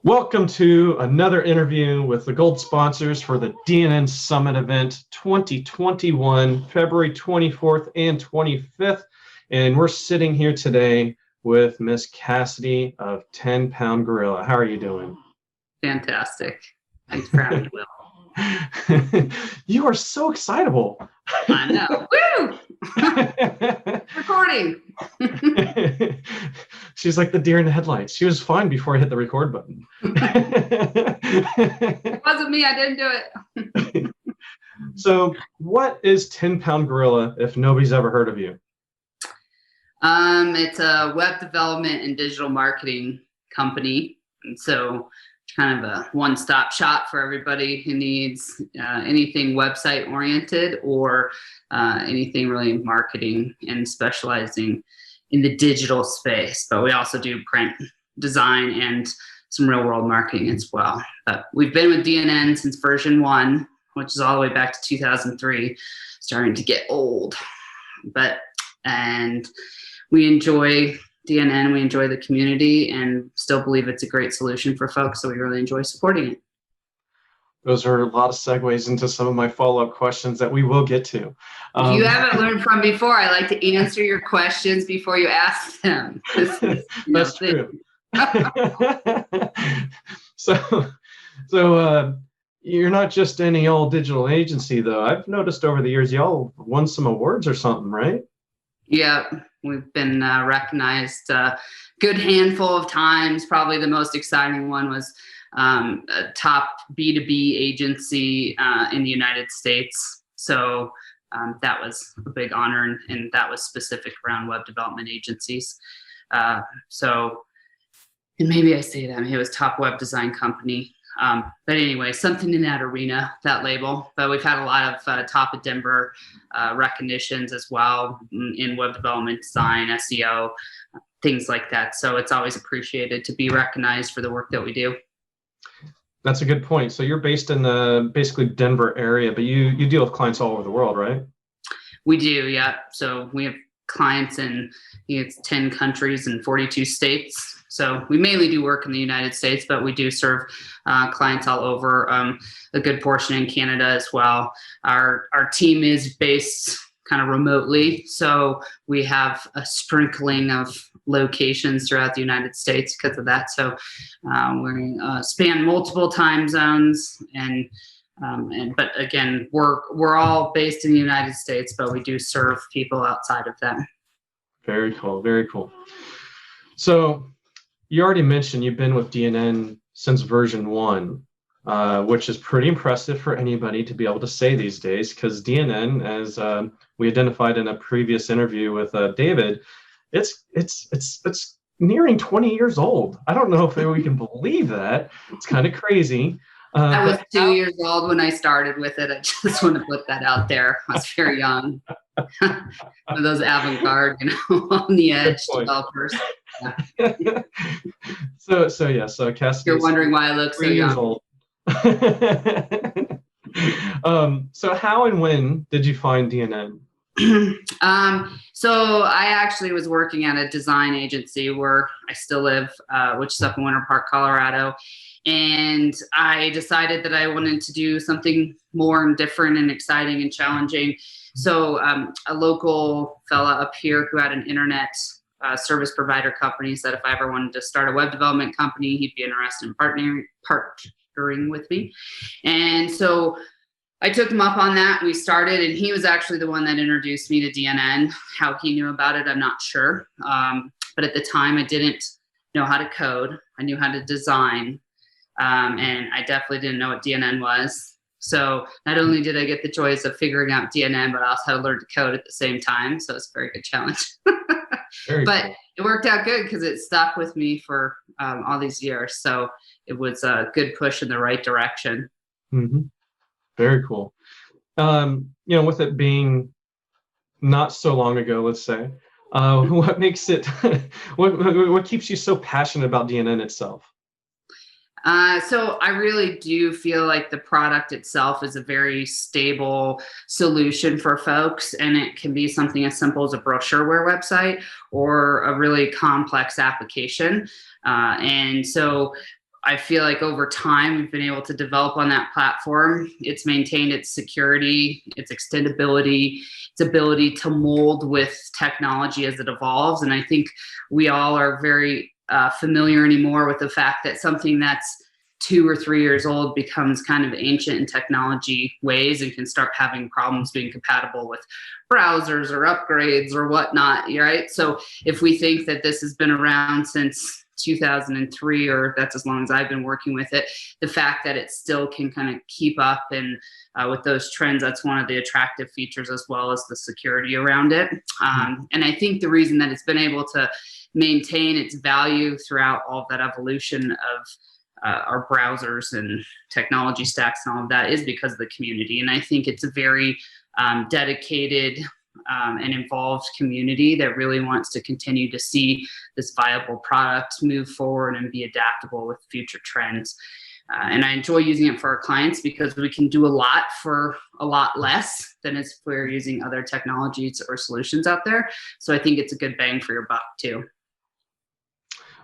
Welcome to another interview with the gold sponsors for the DNN Summit event 2021, February 24th and 25th. And we're sitting here today with Miss Cassidi of 10 Pound Gorilla. How are you doing? Fantastic. Thanks for having me, Will. You are so excitable. I know. Woo! Recording. She's like the deer in the headlights. She was fine before I hit the record button. It wasn't me. I didn't do it. So what is 10 Pound Gorilla if nobody's ever heard of you? It's a web development and digital marketing company. And so kind of a one-stop shop for everybody who needs anything website oriented or anything really marketing and specializing in the digital space. But we also do print design and some real world marketing as well. But we've been with DNN since version 1, which is all the way back to 2003, starting to get old. And we enjoy DNN, we enjoy the community, and still believe it's a great solution for folks, so we really enjoy supporting it. Those are a lot of segues into some of my follow-up questions that we will get to. If you haven't learned from before, I like to answer your questions before you ask them. That's true. So you're not just any old digital agency, though. I've noticed over the years y'all won some awards or something, right? Yeah, we've been recognized a good handful of times. Probably the most exciting one was a top B2B agency in the United States. So that was a big honor, and that was specific around web development agencies. And maybe I say that, it was top web design company. But anyway, something in that arena, that label. But we've had a lot of top of Denver recognitions as well in web development, design, SEO, things like that. So it's always appreciated to be recognized for the work that we do. That's a good point. So you're based in the basically Denver area, but you deal with clients all over the world, right? We do, yeah. So we have clients in 10 countries and 42 states. So we mainly do work in the United States, but we do serve clients all over, a good portion in Canada as well. Our team is based kind of remotely, so we have a sprinkling of locations throughout the United States because of that. So we span multiple time zones, but again, we're all based in the United States, but we do serve people outside of them. Very cool. Very cool. So you already mentioned you've been with DNN since version 1, which is pretty impressive for anybody to be able to say these days, because DNN, as we identified in a previous interview with David, it's nearing 20 years old. I don't know if we can believe that. It's kind of crazy. I was 2 years old when I started with it. I just want to put that out there. I was very young. One of those avant-garde, on the edge developers. Yeah. So Cassidi. You're wondering why I look so young. Old. So how and when did you find DNN? So I actually was working at a design agency where I still live, which is up in Winter Park, Colorado. And I decided that I wanted to do something more and different and exciting and challenging. So a local fella up here who had an internet service provider company said if I ever wanted to start a web development company, he'd be interested in partnering with me. And so I took him up on that. We started, and he was actually the one that introduced me to DNN. How he knew about it, I'm not sure. But at the time, I didn't know how to code. I knew how to design. And I definitely didn't know what DNN was. So not only did I get the choice of figuring out DNN, but I also had to learn to code at the same time. So it's a very good challenge. But cool. It worked out good because it stuck with me for all these years. So it was a good push in the right direction. Mm-hmm. Very cool. With it being not so long ago, let's say, what makes it, what keeps you so passionate about DNN itself? So I really do feel like the product itself is a very stable solution for folks, and it can be something as simple as a brochureware website or a really complex application. And so I feel like over time, we've been able to develop on that platform. It's maintained its security, its extendability, its ability to mold with technology as it evolves. And I think we all are very familiar anymore with the fact that something that's 2 or 3 years old becomes kind of ancient in technology ways and can start having problems being compatible with browsers or upgrades or whatnot, right? So if we think that this has been around since 2003, or that's as long as I've been working with it, the fact that it still can kind of keep up and with those trends, that's one of the attractive features, as well as the security around it. And I think the reason that it's been able to maintain its value throughout all of that evolution of our browsers and technology stacks and all of that is because of the community. And I think it's a very dedicated and involved community that really wants to continue to see this viable product move forward and be adaptable with future trends. And I enjoy using it for our clients because we can do a lot for a lot less than if we're using other technologies or solutions out there. So I think it's a good bang for your buck too.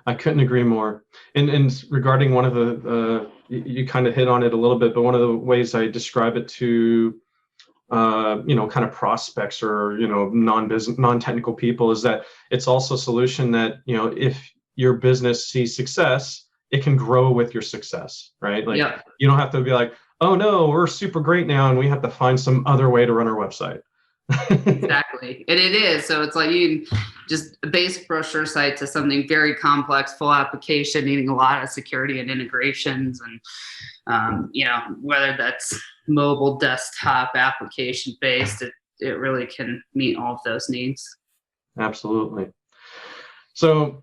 I couldn't agree more. And regarding one of the, you kind of hit on it a little bit, but one of the ways I describe it to, kind of prospects or, non-business, non-technical people is that it's also a solution that, if your business sees success, it can grow with your success, right? Like you don't have to be like, oh no, we're super great now and we have to find some other way to run our website. Exactly. And it is. So it's like you can just a basic brochure site to something very complex, full application, needing a lot of security and integrations. And, whether that's mobile, desktop, application based, it really can meet all of those needs. Absolutely. So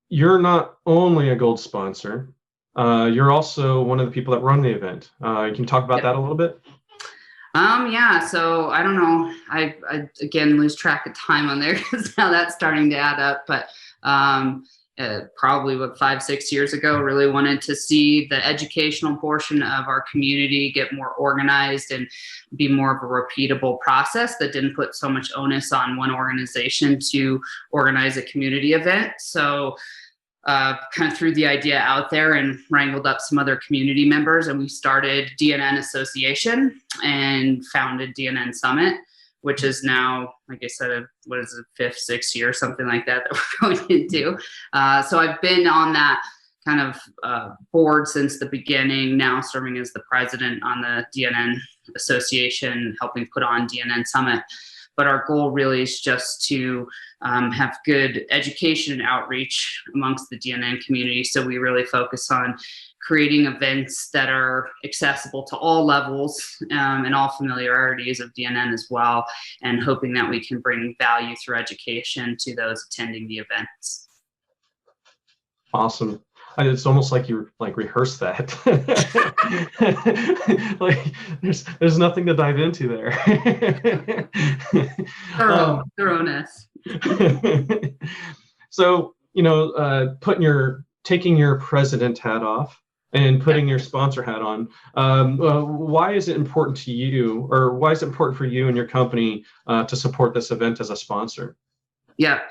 you're not only a gold sponsor, you're also one of the people that run the event. You can talk about that a little bit? So I don't know. I again lose track of time on there because now that's starting to add up. But probably 5-6 years ago, really wanted to see the educational portion of our community get more organized and be more of a repeatable process that didn't put so much onus on one organization to organize a community event. So kind of threw the idea out there and wrangled up some other community members, and we started DNN Association and founded DNN Summit, which is now, like I said, what is it, 5th, 6th year, something like that we're going into. So I've been on that kind of board since the beginning, now serving as the president on the DNN Association, helping put on DNN Summit. But our goal really is just to have good education and outreach amongst the DNN community. So we really focus on creating events that are accessible to all levels and all familiarities of DNN as well, and hoping that we can bring value through education to those attending the events. Awesome. It's almost like you rehearsed that. Like there's nothing to dive into there. Thoroughness. So, taking your president hat off and putting your sponsor hat on, why is it important to you, or why is it important for you and your company to support this event as a sponsor? Yeah.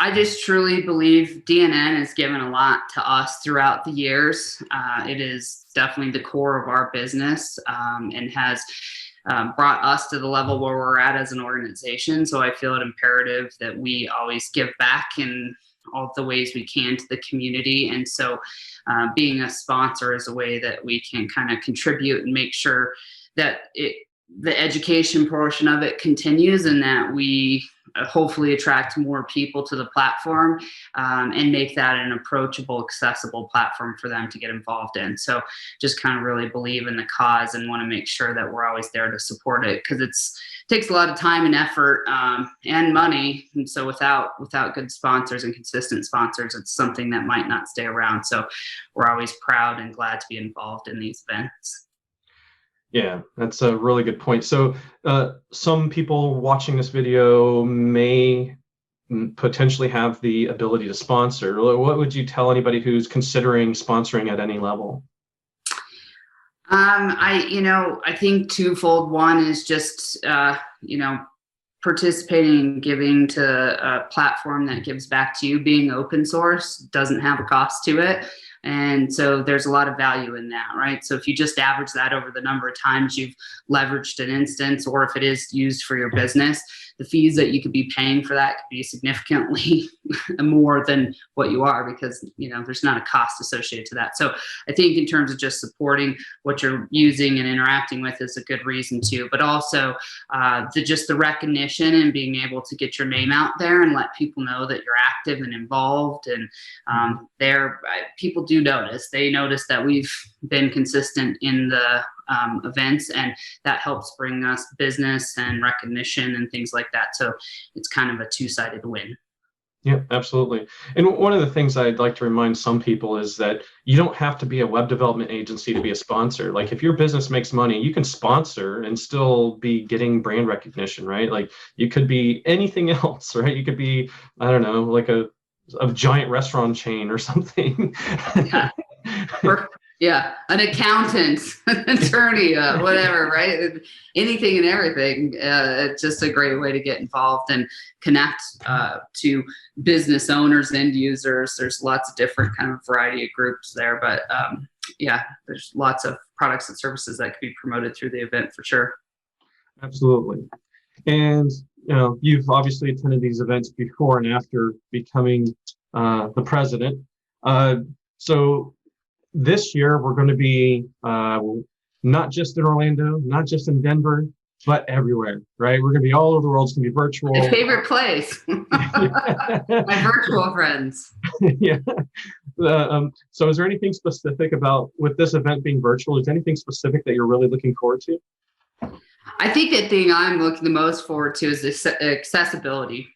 I just truly believe DNN has given a lot to us throughout the years. It is definitely the core of our business and has brought us to the level where we're at as an organization. So I feel it imperative that we always give back in all the ways we can to the community. And so being a sponsor is a way that we can kind of contribute and make sure that the education portion of it continues, and that we hopefully attract more people to the platform and make that an approachable, accessible platform for them to get involved in. So just kind of really believe in the cause and want to make sure that we're always there to support it, because it takes a lot of time and effort and money. And so without good sponsors and consistent sponsors, it's something that might not stay around. So we're always proud and glad to be involved in these events. Yeah, that's a really good point. So some people watching this video may potentially have the ability to sponsor. What would you tell anybody who's considering sponsoring at any level? I think twofold. One is just, participating and giving to a platform that gives back to you, being open source doesn't have a cost to it. And so there's a lot of value in that, right? So if you just average that over the number of times you've leveraged an instance, or if it is used for your business, the fees that you could be paying for that could be significantly more than what you are, because, you know, there's not a cost associated to that. So I think in terms of just supporting what you're using and interacting with is a good reason too, but also just the recognition and being able to get your name out there and let people know that you're active and involved. And people do notice. They notice that we've been consistent in the events, and that helps bring us business and recognition and things like that. So it's kind of a two-sided win. Yeah, absolutely. And one of the things I'd like to remind some people is that you don't have to be a web development agency to be a sponsor. Like, if your business makes money, you can sponsor and still be getting brand recognition, right? Like, you could be anything else, right? You could be, I don't know, like a giant restaurant chain or something. Yeah. Yeah, an accountant, an attorney, whatever, right? Anything and everything. It's just a great way to get involved and connect to business owners, end users. There's lots of different kind of variety of groups there, but yeah, there's lots of products and services that could be promoted through the event for sure. Absolutely. And you know, you've obviously attended these events before and after becoming the president. So this year, we're going to be not just in Orlando, not just in Denver, but everywhere, right? We're going to be all over the world. It's going to be virtual. My favorite place. My virtual friends. Yeah. So is there anything specific about, with this event being virtual, is there anything specific that you're really looking forward to? I think the thing I'm looking the most forward to is this accessibility.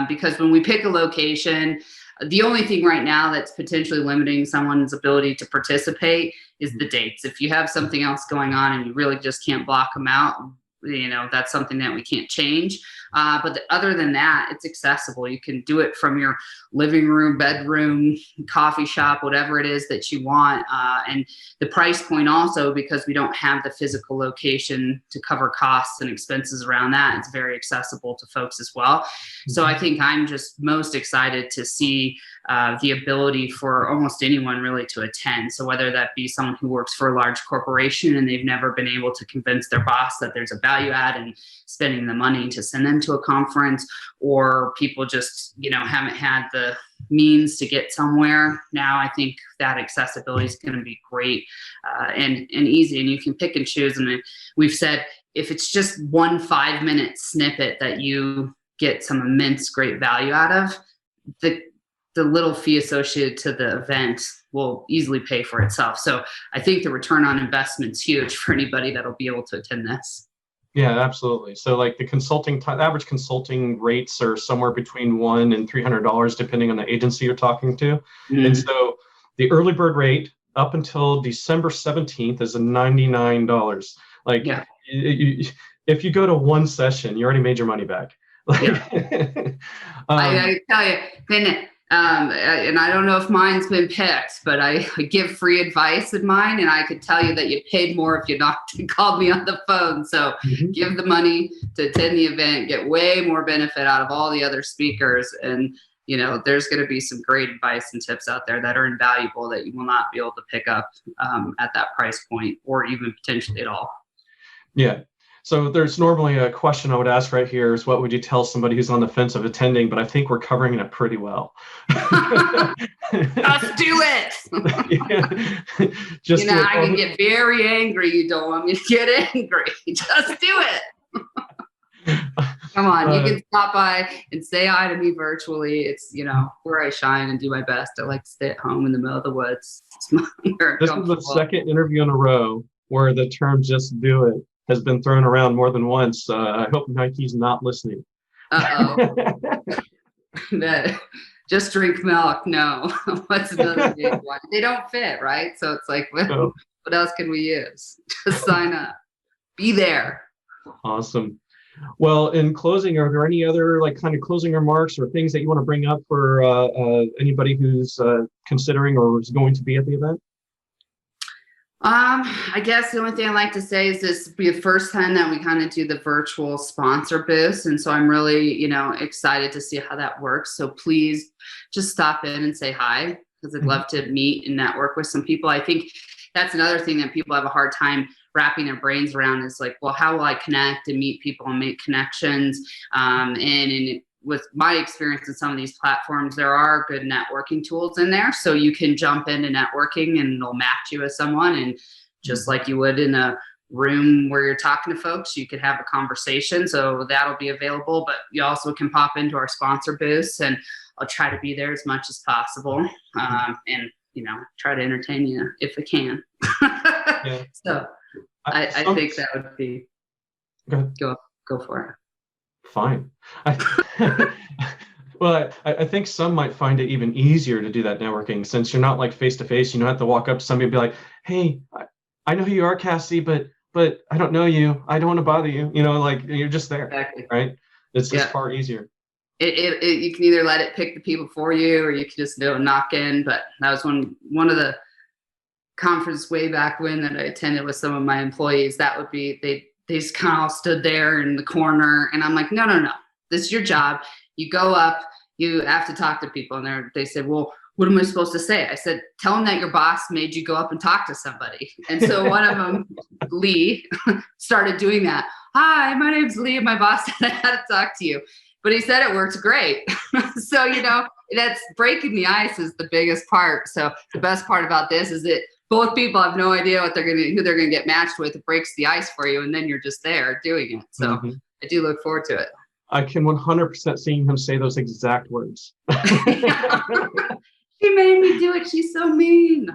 Because when we pick a location, the only thing right now that's potentially limiting someone's ability to participate is the dates. If you have something else going on and you really just can't block them out, you know, that's something that we can't change. But other than that, it's accessible. You can do it from your living room, bedroom, coffee shop, whatever it is that you want. And the price point also, because we don't have the physical location to cover costs and expenses around that, it's very accessible to folks as well. So I think I'm just most excited to see the ability for almost anyone really to attend. So whether that be someone who works for a large corporation and they've never been able to convince their boss that there's a value add in spending the money to send them to a conference, or people just, you know, haven't had the means to get somewhere. Now I think that accessibility is going to be great and easy, and you can pick and choose. And we've said, if it's just 1 5-minute snippet that you get some immense great value out of, the little fee associated to the event will easily pay for itself. So I think the return on investment is huge for anybody that'll be able to attend this. Yeah, absolutely. So like the consulting time, average consulting rates are somewhere between $100 and $300, depending on the agency you're talking to. And so the early bird rate up until December 17th is $99. Like, yeah. If you go to one session, you already made your money back. Yeah. I tell you, and I don't know if mine's been picked, but I give free advice in mine, and I could tell you that you paid more if you called me on the phone. So give the money to attend the event, get way more benefit out of all the other speakers. And, you know, there's going to be some great advice and tips out there that are invaluable that you will not be able to pick up at that price point, or even potentially at all. Yeah. So there's normally a question I would ask right here is, what would you tell somebody who's on the fence of attending? But I think we're covering it pretty well. Just do it. Yeah. Just, you know, I can get very angry. You don't want me to get angry. Just do it. Come on, you can stop by and say hi to me virtually. It's, you know, where I shine and do my best. I like to stay at home in the middle of the woods. This is the second interview in a row where the term "just do it" has been thrown around more than once. I hope Nike's not listening. Just drink milk. No. What's another big one? They don't fit, right? So it's like, what else can we use? Just sign up. Be there. Awesome. Well, in closing, are there any other kind of closing remarks or things that you want to bring up for anybody who's considering or is going to be at the event? I guess the only thing I'd like to say is this will be the first time that we kind of do the virtual sponsor booth. And so I'm really, excited to see how that works. So please just stop in and say hi, because I'd love to meet and network with some people. I think that's another thing that people have a hard time wrapping their brains around is like, well, how will I connect and meet people and make connections? With my experience in some of these platforms, there are good networking tools in there. So you can jump into networking and it'll match you with someone. And just like you would in a room where you're talking to folks, you could have a conversation. So that'll be available. But you also can pop into our sponsor booths, and I'll try to be there as much as possible. And try to entertain you if I can. Yeah. So I think that would be go for it. Fine. Well, I think some might find it even easier to do that networking, since you're not like face to face. You don't have to walk up to somebody and be like, "Hey, I know who you are, Cassie, but I don't know you. I don't want to bother you." Like you're just there, exactly. Right? It's just far easier. You can either let it pick the people for you, or you can just knock in. But that was one of the conferences way back when that I attended with some of my employees. That would be they just kind of all stood there in the corner, and I'm like, no, this is your job. You go up, you have to talk to people. And they said, well, what am I supposed to say? I said, tell them that your boss made you go up and talk to somebody. And so one of them, Lee, started doing that. Hi, my name's Lee, and my boss said I had to talk to you. But he said it works great. So, that's breaking the ice is the biggest part. So the best part about this is that both people have no idea who they're gonna get matched with. It breaks the ice for you, and then you're just there doing it. So I do look forward to it. I can 100% see him say those exact words. She made me do it. She's so mean.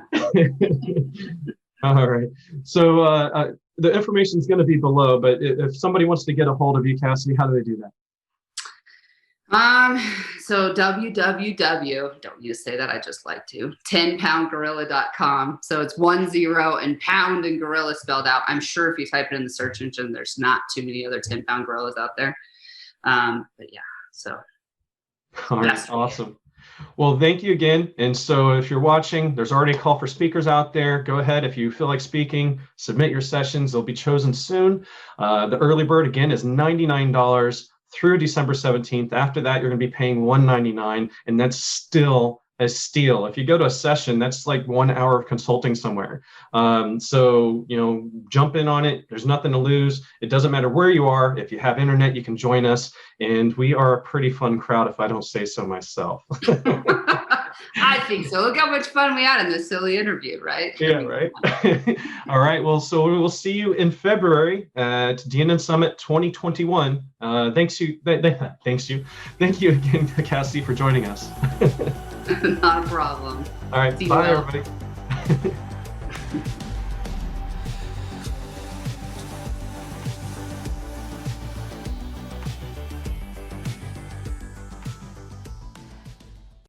All right. So the information is going to be below, but if somebody wants to get a hold of you, Cassidy, how do they do that? So www, don't need to say that, I just like to, 10poundgorilla.com. So it's 10 and pound and gorilla spelled out. I'm sure if you type it in the search engine, there's not too many other 10-pound gorillas out there. But yeah, so. All right, awesome. Well, thank you again. And so if you're watching, there's already a call for speakers out there. Go ahead. If you feel like speaking, submit your sessions. They'll be chosen soon. The early bird, again, is $99 through December 17th. After that, you're going to be paying $199, and that's still a steal. If you go to a session, that's like 1 hour of consulting somewhere. So, jump in on it. There's nothing to lose. It doesn't matter where you are. If you have internet, you can join us. And we are a pretty fun crowd, if I don't say so myself. I think so. Look how much fun we had in this silly interview, right? Yeah, right. All right. Well, so we will see you in February at DNN Summit 2021. Thank you again, Cassie, for joining us. Not a problem. All right. Bye, everybody.